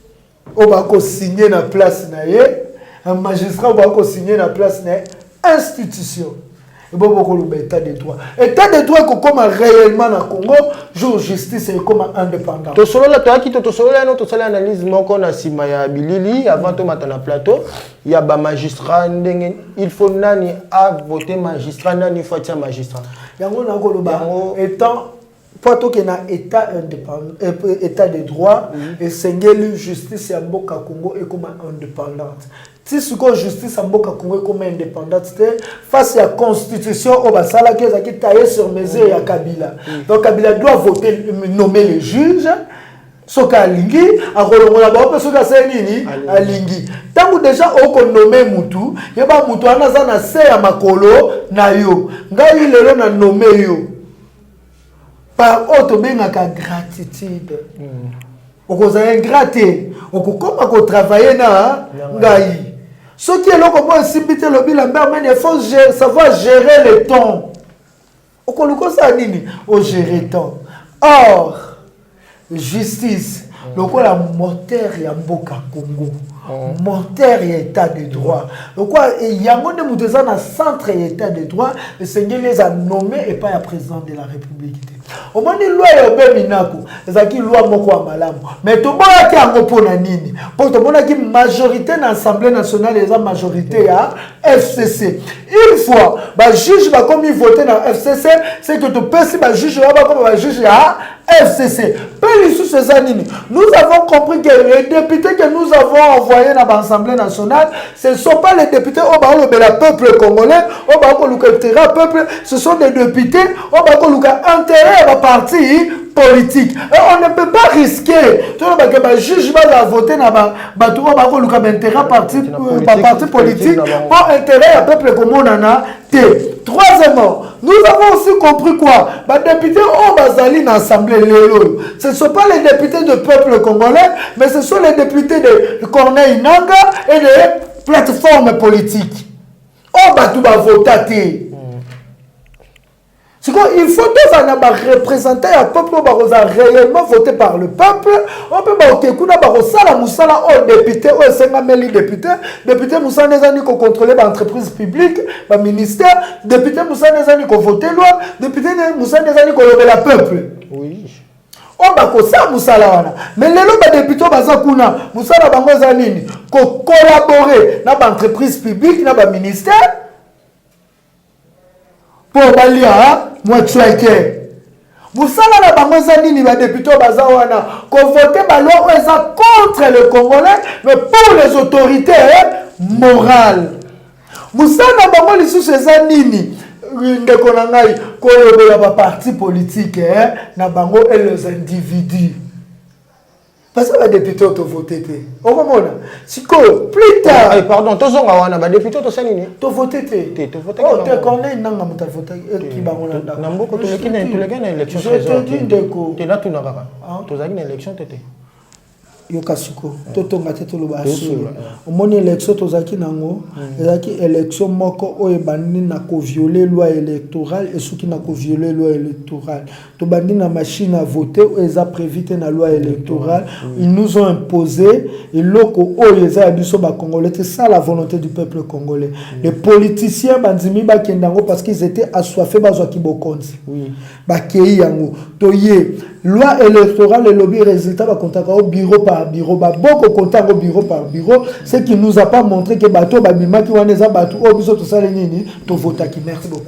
on va signer la place naie un magistrat va signer la place naie institution et bon beaucoup le état de droit comme réellement na Congo jour justice et comme indépendant to solo la toi qui to solo la notre sala analyse moko na sima ya bilili avant to matana plateau il y a ba magistrat ndenge il faut nani a voter magistrat nani fatia magistrat yango na ko lo ba étant Pour toi qui na état indépendant, état de droit, et sengeli justice ya mboka Congo est comme indépendante. Si ce que justice à mboka Congo est comme indépendante, face à la constitution, on va sala qui est taillé sur mesure ya Kabila. Donc Kabila doit voter, nommer les juges. Soka alingi, akolongola ba ope soka se nini alingi. Tangu déjà oko nommer mutu, yeba mutu anaza na se ya makolo na yo. Ngai lelo na nommer yo. Par auto bengaka gratitude. Okoza ingrate, okokoma ko travailler na ngai. Ce qui est là comme simplité le bilan mais il faut savoir gérer le temps. Okoluko sa nini o gérer le temps. Or justice, le la moteur ya mboka Congo, moteur ya état de droit. Le quoi il y a monde de na centre état de droit, le Seigneur les a nommés et pas le président de la République. Au moins ni loi ya beminako, ezaki loi moko ya malamu. Mais to boya ki ango pona nini? Pour to mona ki majorité na Assemblée nationale eza majorité ya FCC. Une fois ba juge ba comme voter na FCC, c'est que to pesi ba juge ba comme ba juge ya FCC. Nous avons compris que les députés que nous avons envoyés dans l'Assemblée nationale, ce ne sont pas les députés au barreau de la peuple congolais, au barreau de la peuple, ce sont des députés au barreau de l'intérêt à la partie politique. Et on ne peut pas risquer, tout le monde juge va voter dans l'intérêt parti politique pour intérêt au peuple congolais. Troisièmement, nous avons aussi compris quoi? Les députés au Bazali dans l'Assemblée, ce ne sont pas les députés du peuple congolais, mais ce sont les députés de Corneille Nanga et des plateformes politiques. On va tout voter. Il faut que représenter le peuple réellement voté par le peuple. On peut député, député Moussa Nezani qui contrôler l'entreprise publique, le ministère, député Moussa Nezani qui voter loi, député Moussa Nezani qui lever le peuple. Oui. On va ça Moussa mais les députés Bazakuna, Moussa Bango collaborer dans l'entreprise publique, dans le ministère. Pour balia moi tuaike vous savez la bangoza nini ba député bazawana ko voter ba loi contre le Congolais mais pour les autorités morales vous savez bango lisu ceza nini ndeko na ngai ko yobela ba parti politique na bango et les individus. Parce que les députés ont voté. Au moment si plus tard. Pardon, tous les députés ont voté. Tu voté. Oh, tu connais, non, tu as voté. Qui va on a. Nambo, tu as une élection. Je te dis de quoi. Tu as une élection. Yokasuko totonga te lo basu omoni élection tozaki nango ezaki élection moko oyo bandi na ko violer loi électorale et soki na ko violer loi électorale to bandi na machine à voter eza prévu na loi électorale ils nous ont imposé et loko oyo eza biso ba congolais c'est ça la volonté du peuple congolais les politiciens bandimi ba kendango parce qu'ils étaient assoiffés bazwa ki bokonzi oui ba kei yango toye loi électorale et lobby résultat va compter au bureau par bureau beaucoup compter au bureau par bureau ce qui nous a pas montré que bateau babima qui wana za bateau au biso to sala nini to vota qui merci beaucoup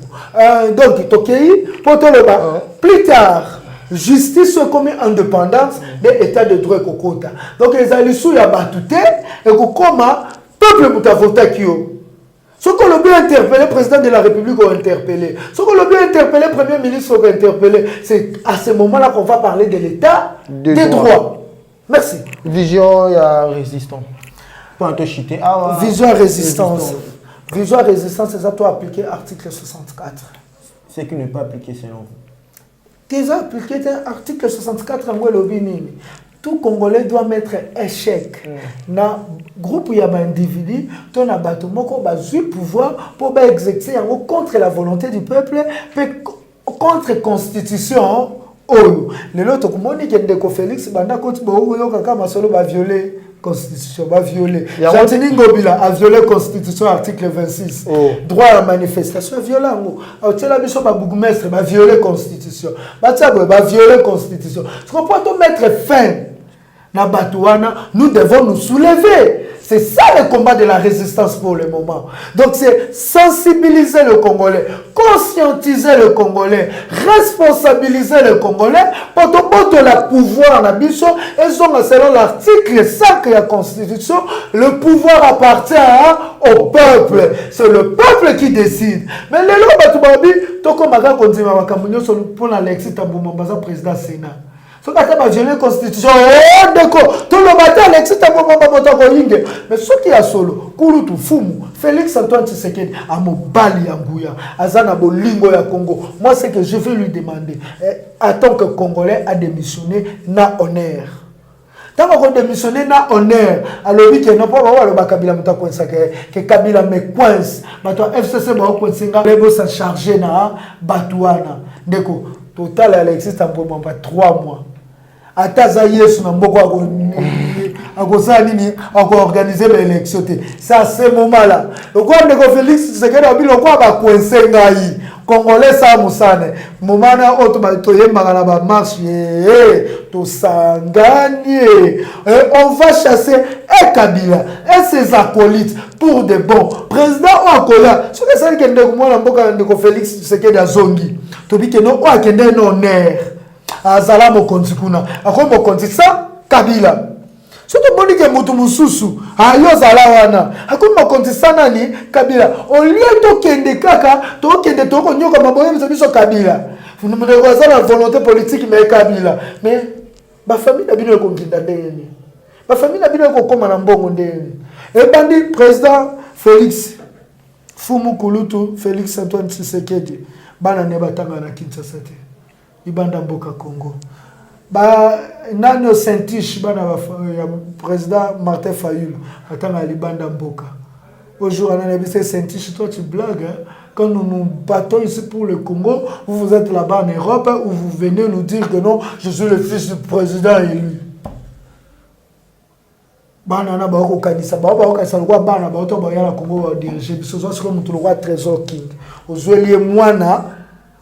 donc tokei pour te le plus tard justice comme indépendance de état de droit kokota donc les alisou ya batute et kokoma peuple muta vota kio. Ce qu'on a bien interpellé, le président de la République a interpellé. Ce qu'on a bien interpellé, le premier ministre a interpellé. C'est à ce moment-là qu'on va parler de l'état des droits. Merci. Vision résistance. Vision résistance. Vision résistance, c'est ça, toi appliqué article 64. C'est qui n'est pas appliqué selon vous? Tu as appliqué article 64 en Guadeloupe. Tout Congolais doit mettre échec na groupe ya ba individu to na bato moko ba zui pouvoir pour ba exercer contre la volonté du peuple contre constitution oyo lelo to komoni ke ndeko Félix banda koti bo yo kaka masolo ba violer constitution ba violer Jantini Ngobila a violé constitution article 26 droit à la manifestation violent au tela biso ba bourgmestre ba violer constitution ba tiabo ba violer constitution ce qu'on peut mettre fin na batouana nous devons nous soulever C'est ça le combat de la résistance pour le moment. Donc c'est sensibiliser le Congolais, conscientiser le Congolais, responsabiliser le Congolais pour que le pouvoir nabiso et selon l'article 5 de la Constitution, le pouvoir appartient au peuple. C'est le peuple qui décide. Mais les lois batubabi toko maga konzima makambo sur pour l'Alexis Tamboumba baza président Sénat. Ce qui a été la constitution, tout le matin, Alexis Tamboumba botako yinge. Mais ce qui a solo, Kouloutou Fumu, Félix Antoine Tshisekedi, à Mobali Angouya, Azana Bolingo ya Congo. Moi, c'est que je vais lui demander, en tant que Congolais, à démissionner na honneur. Tant qu'on démissionne na honneur, alors oui que non pas voir le Kabila mutakoinsa que Kabila me coince, maintenant FCC ba coincinga, lebo sa charger na Batouana. Ndeko total Alexis Tamboumba 3 mois. Ataza Yesu na mboko akosa nini organiser l'élection. C'est à ce moment-là. Le quoi ndeko Félix Tshisekedi abilo kwa ba coincinga yi. Congolais ça musane momana auto batoye magana ba marche to sangani on va chasser un Kabila et ses acolytes pour de bons président ou akola ce que ça que ndeko mwana mboka ndeko Félix Tshisekedi azongi to bi que non o akende no honneur azala mo kontikuna akombo kontisa Kabila. Surtout moni ke mutu mususu ayo zala wana akuma kontisa nani Kabila au lieu to kende kaka to kende to ko nyoka maboye biso Kabila vous ne me regardez la volonté politique mais Kabila mais ba famille na bino ko nginda ndeni ba famille na bino ko koma na mbongo ndeni et bandi président Félix Fumu Kulutu Félix Antoine Tshisekedi bana ne batanga na Kinshasa te ibanda mboka Congo. Ba nano Saint-Tiche bana président Martin Fayulu atanga libanda mboka. Aujourd'hui on a dit Saint-Tiche toi tu blagues hein? Quand nous nous battons ici pour le Congo, vous êtes là-bas en Europe où vous venez nous dire que non, je suis le fils du président élu. Bana na ba ko kanisa ba ko kanisa kwa bana ba to ba ya Congo ba diriger biso so comme tout le roi Trésor King. Ozweli mwana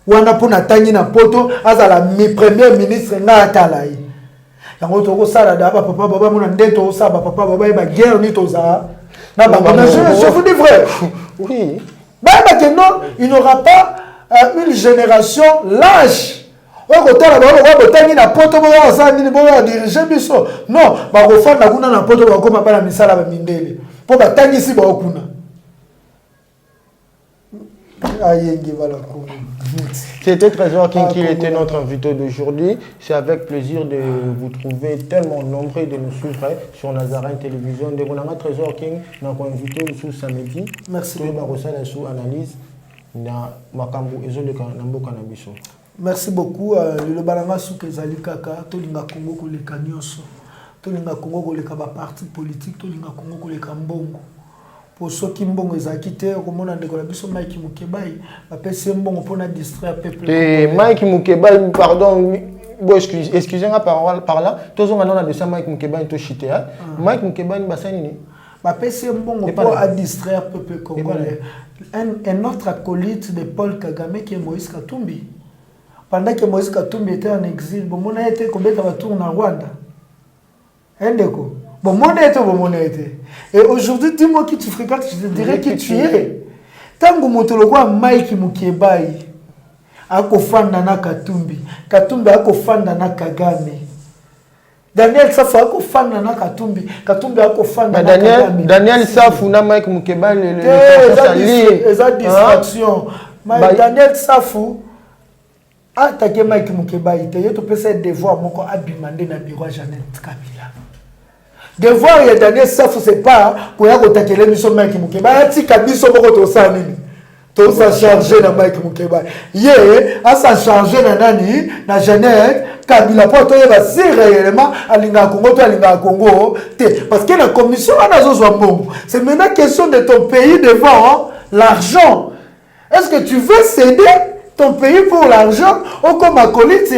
wana pona tangi na poto azala mi premier ministre na atalai yango toko sala da papa baba mona ndeto osaba papa baba ba guerre ni toza na ba je vous dis vrai oui bah maintenant il n'aura pas une génération lâche o ko tala ba ko tangi na poto ba za ni ba diriger biso non ba ko fanda kuna na poto ba ko mabala misala ba mindele po ba tangi si ba okuna ayengi bala ko. C'était Trésor King qui était notre invité d'aujourd'hui. C'est avec plaisir de vous trouver tellement nombreux et de nous suivre sur Nazarin Télévision. De mon ami Trésor King, nous avons invité sous samedi. Merci beaucoup. Sous analyse na makambo ezole kanambo kanabiso. Merci beaucoup. Le balanga sous kezali kaka to linga Congo ko le kanyoso. To linga Congo ko le kaba parti politique, to linga Congo ko le kambongo. Pour ceux qui mbongo ezakite komona ndeko la biso Mike Mukebai bapesi mbongo pona distraire peuple. Et Mike Mukebai pardon excusez-moi par là tozonga na de ça Mike Mukebai to chité hein. Mike Mukebai basani ni bapesi mbongo pour à distraire peuple congolais. Un autre acolyte de Paul Kagame qui est Moïse Katumbi. Pendant que Moïse Katumbi était en exil, bon mon a été combien de tour en Rwanda. Ndeko bon, mon été. Et aujourd'hui, dis-moi qui tu fréquentes, je te dirais qui tu es. Tant que mon Mike Mukebai, akofanda na Katumbi, Katumbi akofanda na Kagame. Daniel Safu akofanda na Katumbi, Katumbi akofanda na Kagame. Daniel Safu na Mike Mukebai les distractions. Daniel Safu attaqué Mike Mukebai, tu peux faire devoir mon corps abimandé na bureau Jeannette Kabila. Devoir ya Daniel Safu c'est pas pour ya kotakele biso Mike Mukebai atika biso moko to sa nini to sa charger na Mike Mukebai ye a sa charger na nani na Jeannette Kabila pour to yeba si réellement alinga Congo to alinga Congo parce que la commission ana zo mbongo c'est maintenant question de ton pays devant l'argent. Est-ce que tu veux céder ton pays pour l'argent ou comme acolyte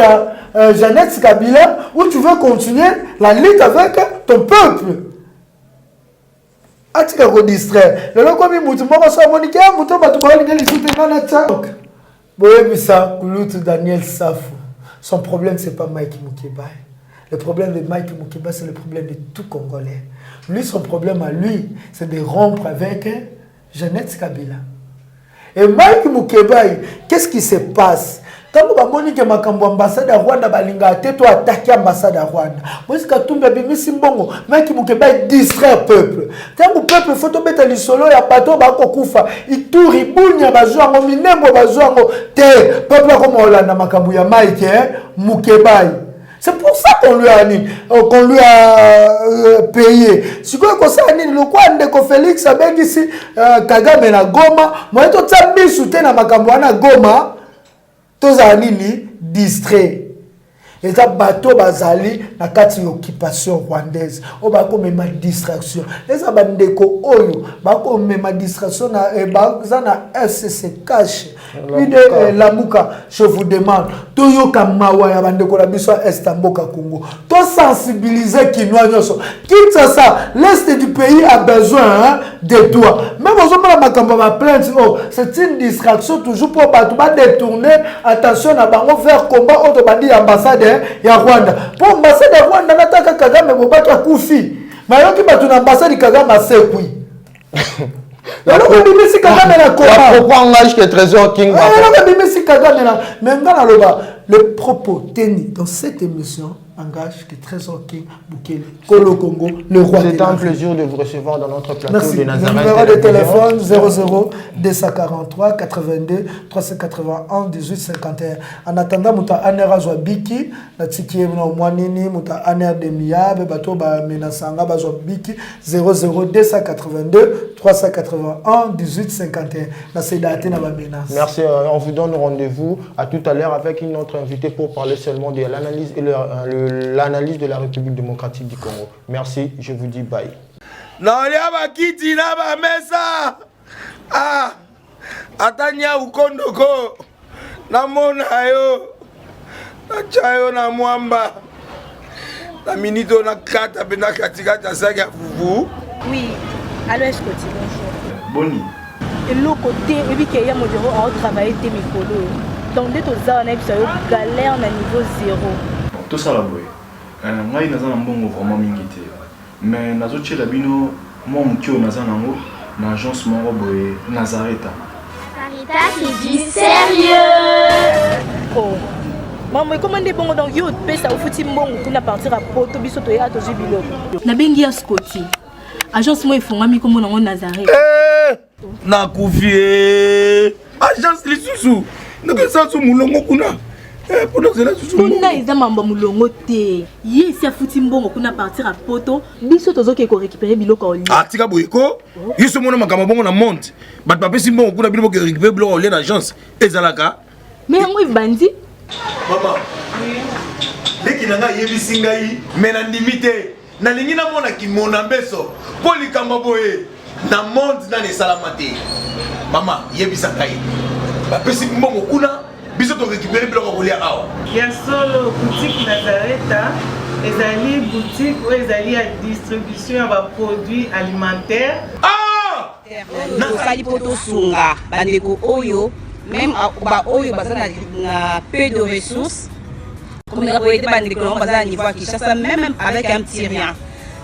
Jeannette Kabila ou tu veux continuer la lutte avec ton peuple? Atika ko distraire. Le loko mi mutu moko so monike mutu batu ba linga lisute na tchak. Boye bisa Kulutu Daniel Safu. Son problème c'est pas Mike Mukebai. Le problème de Mike Mukeba, c'est le problème de tout Congolais. Lui, son problème à lui, c'est de rompre avec Jeannette Kabila. Et Mike Mukeba, qu'est-ce qui se passe? Quand on a dit que l'ambassade de Rwanda a attaqué l'ambassade de Rwanda, moi, c'est que Mike Mukeba distrait le peuple. Quand le peuple faut mettre le solo, il y a pas de bakokufa, il tourne, il bouge, il bazouango, il nembo bazouango, te peuple comme Hollande Makabuya Mike Mukeba. C'est pour ça qu'on lui a payé. Si quoi que ça le quoi ndeko Félix avec ici Kagame na Goma, moi tout ça bien soutien na Makambwana Goma, tous anini distrait. Et ça bateau bazali na kati occupation rwandaise. O ba ko mema distraction. Les abandeko oyo ba ko mema distraction na bazana SC cash. L'idée Lamuka, je vous demande, Toyo Kamawa ya bandeko la biso Estamboka Congo. To sensibiliser Kinwanyoso. Quitte ça, l'est du pays a besoin de toi. Même aux hommes la makamba va plainte, oh, c'est une distraction toujours pour pas détourner attention à bango vers combat autre bandi ambassade ya Rwanda. Pour ambassade ya Rwanda nataka Kagame Mobaki akufi. Mayoki batu na ambassade Kagame asekwi. Pourquoi engage que Trésor King? Le propos tenu dans cette émission engage que Trésor King Bukele, Kolo Congo, le roi. C'est un plaisir de vous recevoir dans notre plateau. Merci. De Nazareth. Le numéro de téléphone 00 243 82 381 18 51. En attendant, Mouta Anera Zouabiki, Natiki Mouanini, Mouta Aner de Miabe, Bato Menasanga Bazouabiki, 00 282 381 18 51. Merci. On vous donne rendez-vous à tout à l'heure avec une autre invitée pour parler seulement de l'analyse et l'analyse de la République démocratique du Congo. Merci, je vous dis bye. Atanya ukondoko namona yo nachayo na mwamba na minito na kata bena katikata saki ya fufu. Oui, allô Escoti, bonjour. Boni. Et l'autre côté, et puis qu'il y a mon bureau à travailler tes micros. Donc dès que tu as un galère à niveau 0. Tout ça là, boy. Moi, il y a un bon vraiment mingité. Mais nazo tche labino, moi mon kyo naza nango, na agence moro boy Nazareta. Sarita qui dit sérieux. Oh. Maman, comment est bon donc yo pe ça au fouti mbongo kuna partir à poto biso to ya to jibilo. Na bengi ya Scotty. Agence moi ifongami comme nango Nazareta. Na kufie. Agence lisusu. Ndeke ça sou mulongo kuna. Pendant cela sou. Kuna eza mamba mulongo te. Ye si afuti mbongo kuna partir à poto biso tozo ke ko récupérer biloko oli. Ah tika boyeko. Yiso mona makama bongo na monte. Bat pape si mbongo kuna biloko ke récupérer biloko oli na agence. Ezalaka. Mais yango bandi. Maman. Leki nanga yebisi ngai mena ndimite. Na lingi na mona ki mona mbeso. Poli kamba boye. Na monde na ne salamate. Maman yebisa ngai. Ba pesi mbongo kuna biso to récupérer biloko oli awa. Ya solo boutique Nazareta. Ezali boutique ou ezali à distribution de produits alimentaires. Ah! Nasali poto sunga bandeko oyo même ba oyo bazana na peu de ressources comme les boyete bandeko bazana niveau à Kinshasa même avec un petit rien.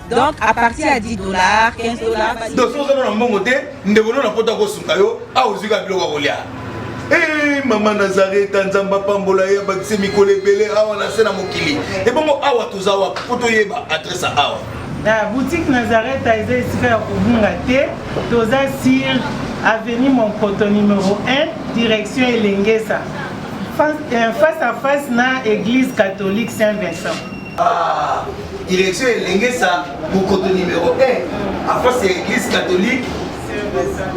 Donc à partir à $10, $15. Donc si on a un bon côté, nous devons na poto ko sunga yo a ozuka biloko olia. Eh maman Nazareta nzamba pambola ya bakise mikole belé awa na sena mokili. Et bongo awa tozawa poto yeba adresse awa. La boutique Nazareta est ici à Kubungate, Toza Sir, avenue Monkoto numéro 1, direction Elengesa. Face à face na église catholique Saint-Vincent. Ah, direction Elengesa, Monkoto numéro 1, à face de l'église catholique Saint-Vincent.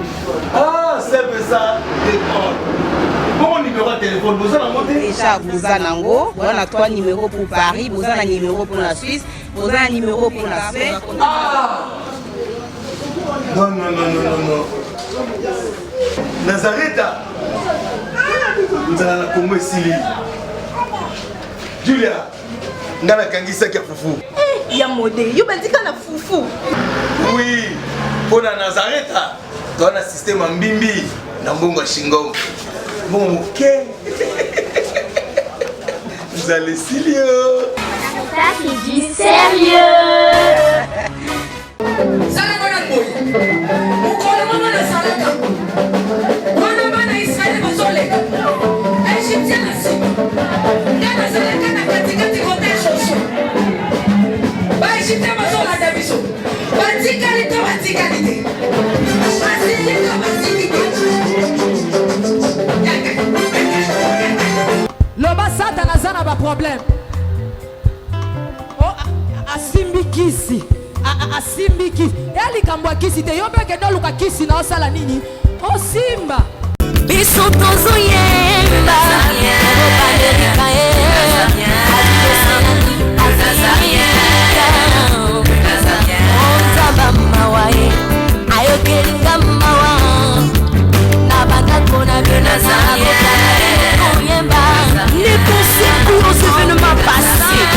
Ah, Saint-Vincent d'école. Bon numéro de téléphone, vous en avez déjà vous en avez 3 numéros pour Paris, vous en avez un numéro pour la Suisse, vous avez un numéro pour la Suède. Ah! Non. Nazareta. Nous allons la Congo Sili. Julia, ngana kangisa kia fufu. Eh, ya modé, yo bandika na fufu. Oui, pour la Nazareta, dans le système mbimbi, na mbongo shingo. Bon, ok. Vous allez Silio. Carita qui dit sérieux. Loba Satan azana ba problème. Oh asimbikisi. Asimbiki. Eli kambwa kisi te yobe ke doluka kisi na osala nini? O simba. Biso tozo